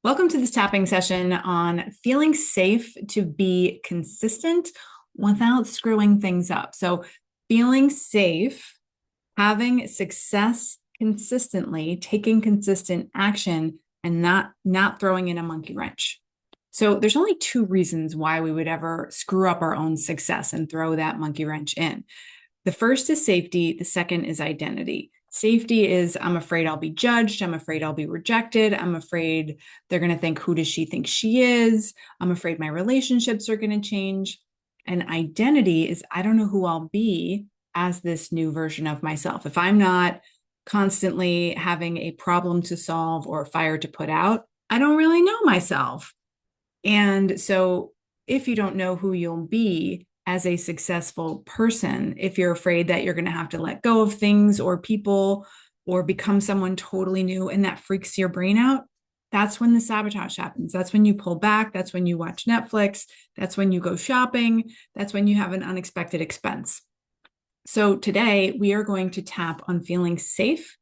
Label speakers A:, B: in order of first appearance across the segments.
A: Welcome to this tapping session on feeling safe to be consistent without screwing things up. So, feeling safe, having success consistently, taking consistent action, and not throwing in a monkey wrench. So, there's only two reasons why we would ever screw up our own success and throw that monkey wrench in. The first is safety, the second is identity. Safety is I'm afraid I'll be judged. I'm afraid I'll be rejected. I'm afraid they're going to think, who does she think she is? I'm afraid my relationships are going to change. And identity is I don't know who I'll be as this new version of myself. If I'm not constantly having a problem to solve or a fire to put out, I don't really know myself. And so if you don't know who you'll be as a successful person, if you're afraid that you're going to have to let go of things or people or become someone totally new and that freaks your brain out, that's when the sabotage happens. That's when you pull back. That's when you watch Netflix. That's when you go shopping. That's when you have an unexpected expense. So today we are going to tap on feeling safe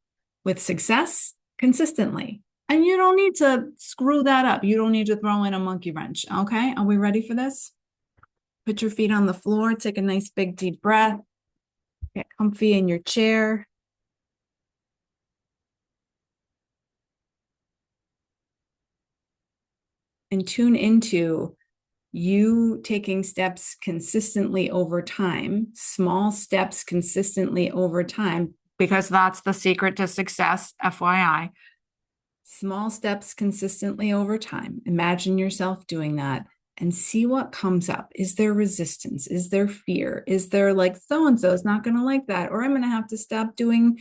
A: with success consistently. And you don't need to screw that up. You don't need to throw in a monkey wrench. Okay. Are we ready for this? Put your feet on the floor. Take a nice big deep breath. Get comfy in your chair. And tune into you taking steps consistently over time, small steps consistently over time, because that's the secret to success, FYI. Small steps consistently over time. Imagine yourself doing that and see what comes up. Is there resistance? Is there fear? Is there like so-and-so is not going to like that? Or I'm going to have to stop doing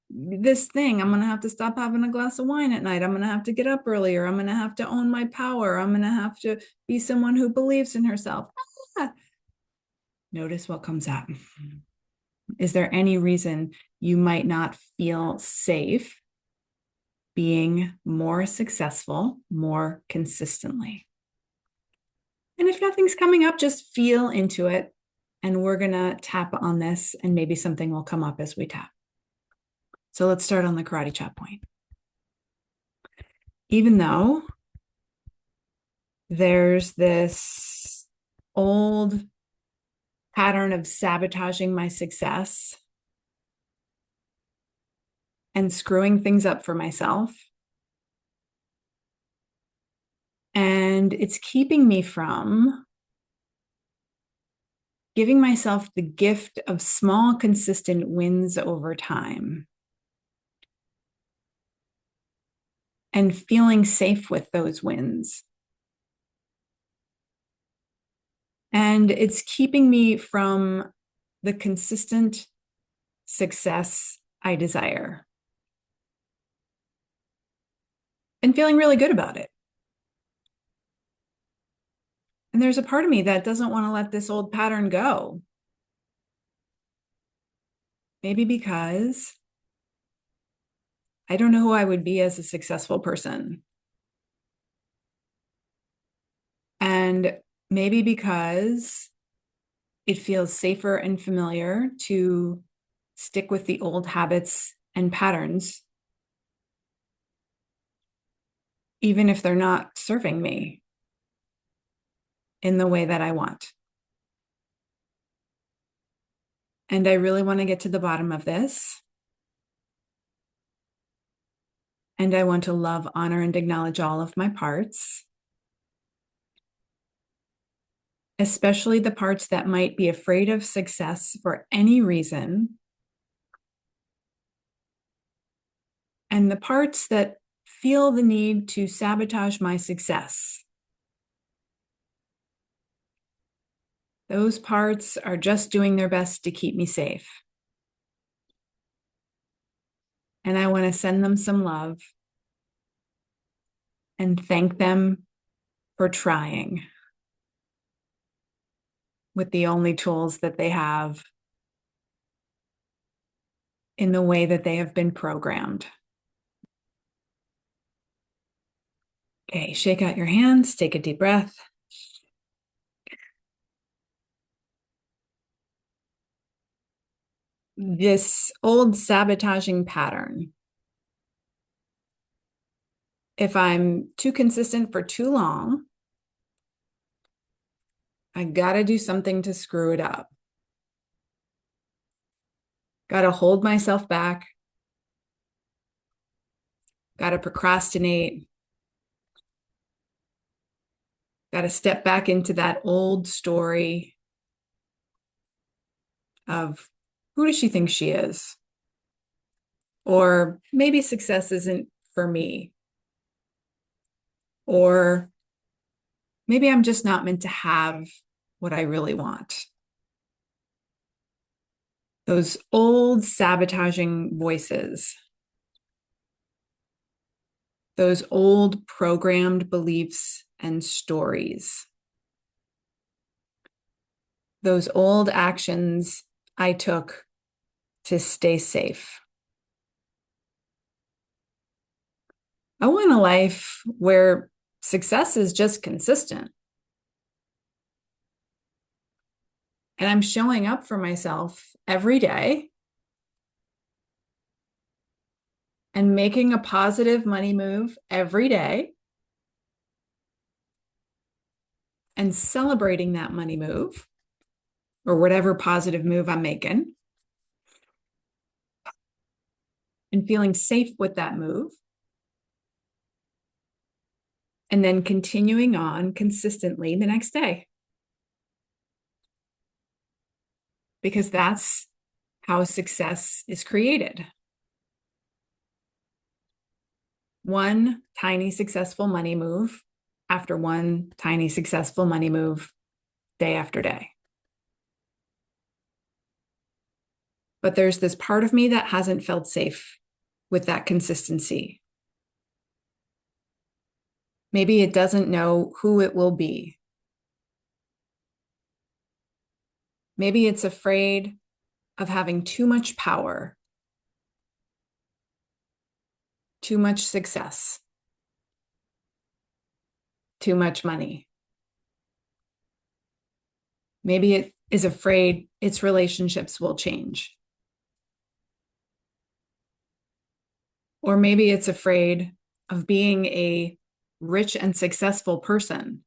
A: this thing. I'm going to have to stop having a glass of wine at night. I'm going to have to get up earlier. I'm going to have to own my power. I'm going to have to be someone who believes in herself. Notice what comes up. Is there any reason you might not feel safe being more successful, more consistently? And if nothing's coming up, just feel into it. And we're going to tap on this, and maybe something will come up as we tap. So let's start on the karate chop point. Even though there's this old pattern of sabotaging my success and screwing things up for myself, and it's keeping me from giving myself the gift of small, consistent wins over time and feeling safe with those wins. And it's keeping me from the consistent success I desire and feeling really good about it. And there's a part of me that doesn't want to let this old pattern go. Maybe because I don't know who I would be as a successful person. And maybe because it feels safer and familiar to stick with the old habits and patterns, even if they're not serving me in the way that I want. And I really want to get to the bottom of this. And I want to love, honor, and acknowledge all of my parts, especially the parts that might be afraid of success for any reason, and the parts that feel the need to sabotage my success. Those parts are just doing their best to keep me safe. And I want to send them some love and thank them for trying with the only tools that they have in the way that they have been programmed. Okay, shake out your hands, take a deep breath. This old sabotaging pattern If I'm too consistent for too long, I gotta do something to screw it up. Gotta hold myself back. Gotta procrastinate. Gotta step back into that old story of who does she think she is? Or maybe success isn't for me. Or maybe I'm just not meant to have what I really want. Those old sabotaging voices, those old programmed beliefs and stories, those old actions I took to stay safe. I want a life where success is just consistent. And I'm showing up for myself every day and making a positive money move every day and celebrating that money move or whatever positive move I'm making and feeling safe with that move. And then continuing on consistently the next day. Because that's how success is created. One tiny successful money move after one tiny successful money move day after day. But there's this part of me that hasn't felt safe with that consistency. Maybe it doesn't know who it will be. Maybe it's afraid of having too much power, too much success, too much money. Maybe it is afraid its relationships will change. Or maybe it's afraid of being a rich and successful person.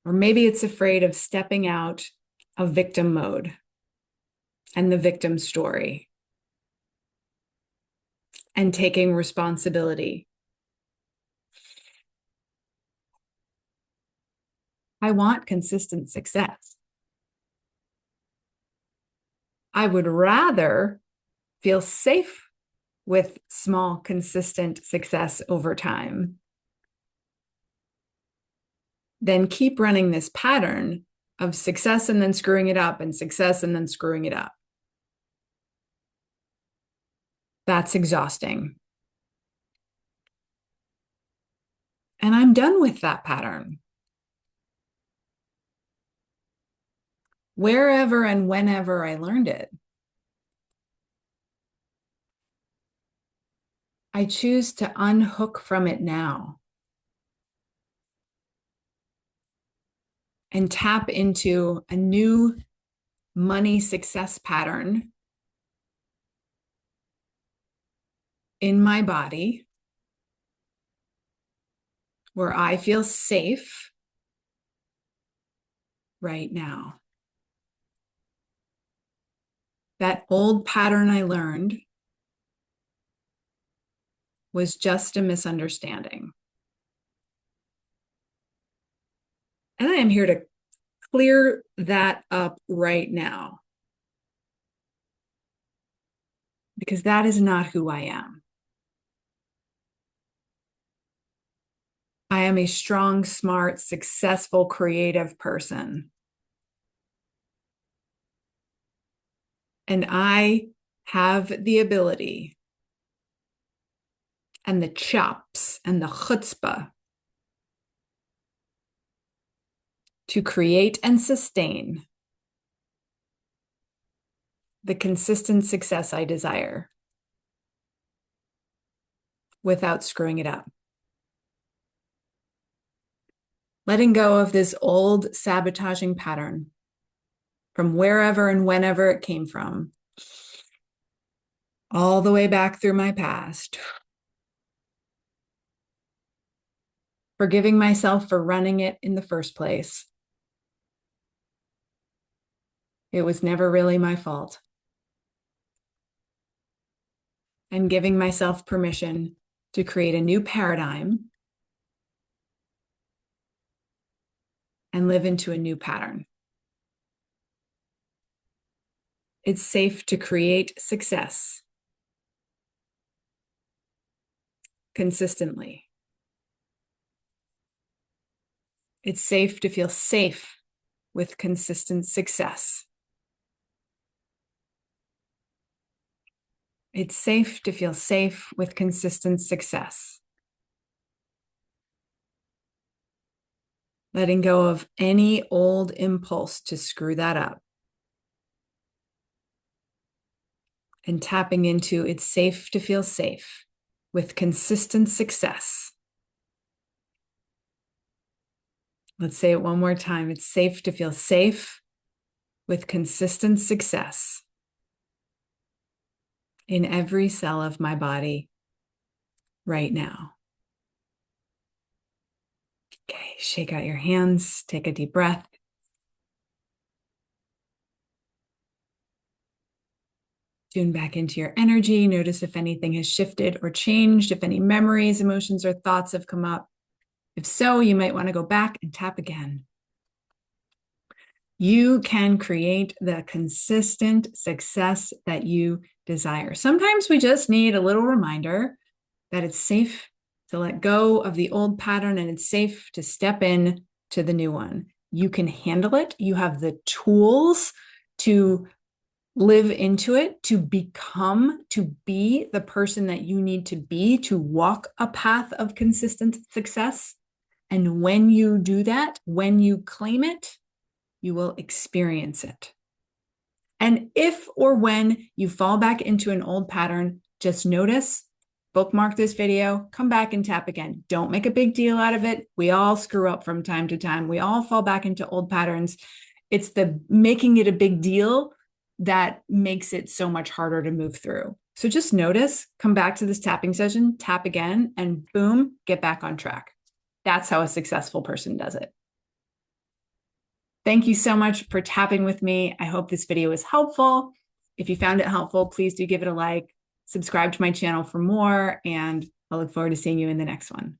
A: Or maybe it's afraid of stepping out of victim mode and the victim story and taking responsibility. I want consistent success. I would rather feel safe with small, consistent success over time than keep running this pattern of success and then screwing it up and success and then screwing it up. That's exhausting. And I'm done with that pattern. Wherever and whenever I learned it, I choose to unhook from it now and tap into a new money success pattern in my body where I feel safe right now. That old pattern I learned was just a misunderstanding. And I am here to clear that up right now because that is not who I am. I am a strong, smart, successful, creative person. And I have the ability and the chops and the chutzpah to create and sustain the consistent success I desire without screwing it up. Letting go of this old sabotaging pattern from wherever and whenever it came from all the way back through my past, forgiving myself for running it in the first place. It was never really my fault. And giving myself permission to create a new paradigm and live into a new pattern. It's safe to create success consistently. It's safe to feel safe with consistent success. It's safe to feel safe with consistent success. Letting go of any old impulse to screw that up. And tapping into it's safe to feel safe with consistent success. Let's say it one more time. It's safe to feel safe with consistent success in every cell of my body right now. Okay, shake out your hands, take a deep breath. Tune back into your energy. Notice if anything has shifted or changed, if any memories, emotions, or thoughts have come up. If so, you might want to go back and tap again. You can create the consistent success that you desire. Sometimes we just need a little reminder that it's safe to let go of the old pattern and it's safe to step in to the new one. You can handle it. You have the tools to live into it, to become, to be the person that you need to be, to walk a path of consistent success. And when you do that, when you claim it, you will experience it. And if or when you fall back into an old pattern, just notice, bookmark this video, come back and tap again. Don't make a big deal out of it. We all screw up from time to time. We all fall back into old patterns. It's the making it a big deal that makes it so much harder to move through. So just notice, come back to this tapping session, tap again, and boom, get back on track. That's how a successful person does it. Thank you so much for tapping with me. I hope this video was helpful. If you found it helpful, please do give it a like, subscribe to my channel for more, and I look forward to seeing you in the next one.